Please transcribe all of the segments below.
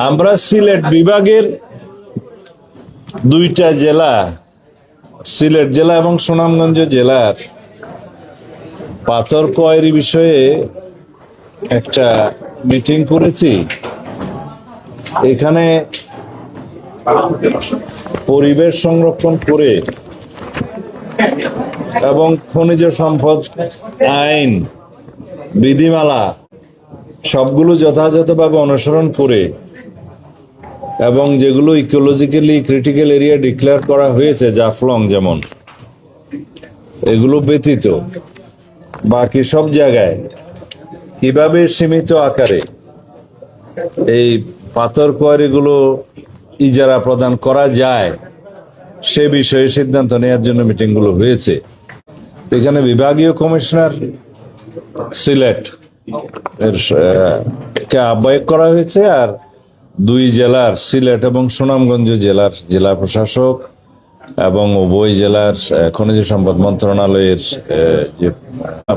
আমরা সিলেট বিভাগের দুইটা জেলা, সিলেট জেলা এবং সুনামগঞ্জ জেলার পাথর কোয়ারি বিষয়ে একটা মিটিং করেছি। এখানে পরিবেশ সংরক্ষণ করে এবং খনিজ সম্পদ আইন বিধিমালা সবগুলো যথাযথভাবে অনুসরণ করে এবং যেগুলো ইকোলজিক্যালি ক্রিটিক্যাল এরিয়া ডিক্লেয়ার করা হয়েছে, জাফলং যেমন, এগুলো ব্যতীত বাকি সব জায়গায় কিভাবে সীমিত আকারে এই পাথর কোয়ারিগুলো ইজারা প্রদান করা যায় সে বিষয়ে সিদ্ধান্ত নেওয়ার জন্য মিটিংগুলো হয়েছে। এখানে বিভাগীয় কমিশনার সিলেট এর কে আহ্বায়ক করা হয়েছে, আর দুই জেলার সিলেট এবং সুনামগঞ্জ জেলার জেলা প্রশাসক এবং উভয় জেলার খনিজ সম্পদ মন্ত্রণালয়ের যে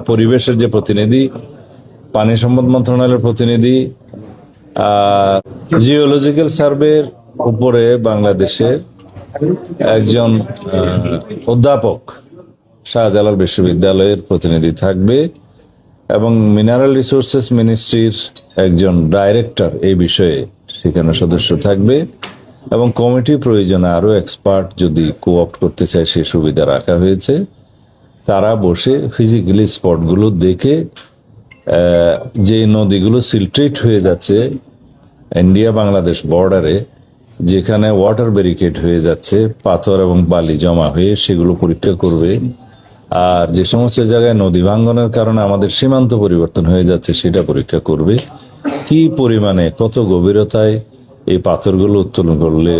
পরিবেশের যে প্রতিনিধি, পানি সম্পদ মন্ত্রণালয়ের প্রতিনিধি, জিওলজিক্যাল সার্ভের উপরে বাংলাদেশের একজন অধ্যাপক শাহজালাল বিশ্ববিদ্যালয়ের প্রতিনিধি থাকবে এবং মিনারেল রিসোর্সেস মিনিস্ট্রির একজন ডাইরেক্টর এই বিষয়ে সেখানে সদস্য থাকবে এবং কমিটি প্রয়োজনে আরো এক্সপার্ট যদি কোঅপ্ট করতে চায় সে সুবিধা রাখা হয়েছে। তারা বসে ফিজিক্যালি স্পটগুলো দেখে যে নদীগুলো সিলট্রেট হয়ে যাচ্ছে ইন্ডিয়া বাংলাদেশ বর্ডারে, যেখানে ওয়াটার ব্যারিকেড হয়ে যাচ্ছে, পাথর এবং বালি জমা হয়ে, সেগুলো পরীক্ষা করবে। আর যে সমস্ত জায়গায় নদী ভাঙ্গনের কারণে আমাদের সীমান্ত পরিবর্তন হয়ে যাচ্ছে সেটা পরীক্ষা করবে। কি পরিমাণে, কত গভীরতায় এই পাথরগুলো উত্তোলন করলে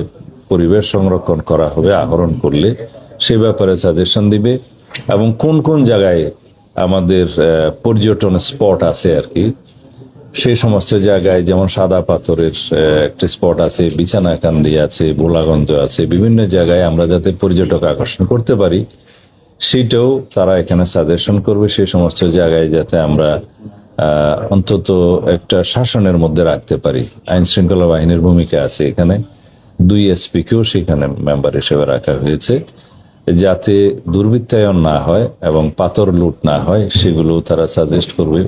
পরিবেশ সংরক্ষণ করা হবে, আহরণ করলে, সে ব্যাপারে সাজেশন দিবে। এবং কোন কোন জায়গায় আমাদের পর্যটন স্পট আছে আর কি, সেই সমস্ত জায়গায়, যেমন সাদা পাথরের একটা স্পট আছে, বিছানাকান্দি আছে, বোলাগঞ্জ আছে, বিভিন্ন জায়গায় আমরা যাতে পর্যটক আকর্ষণ করতে পারি সেটাও তারা এখানে সাজেশন করবে। সেই সমস্ত জায়গায় যাতে আমরা অন্তত একটা শাসনের মধ্যে রাখতে পারি। আইন শৃঙ্খলা বাহিনীর ভূমিকা আছে এখানে, 2 এসপিকেও সেখানে মেম্বার হিসেবে রাখা হয়েছে, যাতে দুর্বৃত্তায়ন না হয় এবং পাথর লুট না হয়, সেগুলো তারা সাজেস্ট করবে।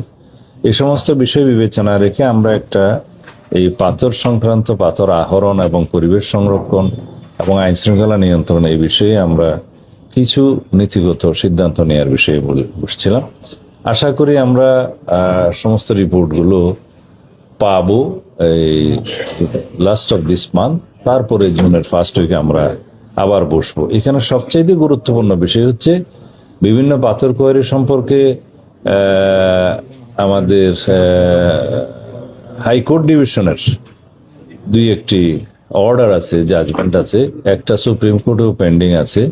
এই সমস্ত বিষয় বিবেচনায় রেখে আমরা একটা এই পাথর সংক্রান্ত, পাথর আহরণ এবং পরিবেশ সংরক্ষণ এবং আইন শৃঙ্খলা নিয়ন্ত্রণ, এই বিষয়ে আমরা কিছু নীতিগত সিদ্ধান্ত নেওয়ার বিষয়ে বসছিলাম। আশা করি আমরা সমস্ত রিপোর্টগুলো পাবো এই লাস্ট অফ দিস মান্থ, তারপরে জুনের ফার্স্ট উইকে আমরা আবার বসবো। এখানে সবচাইতে গুরুত্বপূর্ণ বিষয় হচ্ছে বিভিন্ন পাথর কোয়ারি সম্পর্কে আমাদের হাইকোর্ট ডিভিশনের 2-1টি অর্ডার আছে, জাজমেন্ট আছে, একটা সুপ্রিম কোর্টেও পেন্ডিং আছে,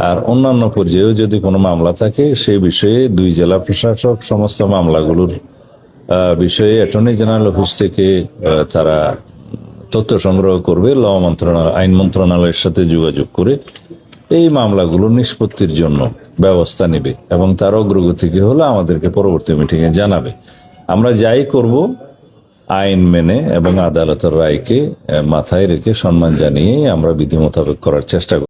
আর অন্যান্য পর্যায়েও যদি কোনো মামলা থাকে সেই বিষয়ে 2 জেলা প্রশাসক সমস্ত মামলাগুলোর বিষয়ে অ্যাটর্নি জেনারেল অফিস থেকে তারা তথ্য সংগ্রহ করবে, ল মন্ত্রণালয়, আইন মন্ত্রণালয়ের সাথে যোগাযোগ করে এই মামলাগুলো নিষ্পত্তির জন্য ব্যবস্থা নেবে এবং তার অগ্রগতি কি হলে আমাদেরকে পরবর্তী মিটিংয়ে জানাবে। আমরা যাই করব আইন মেনে এবং আদালতের রায়কে মাথায় রেখে সম্মান জানিয়ে আমরা বিধি মোতাবেক করার চেষ্টা করব।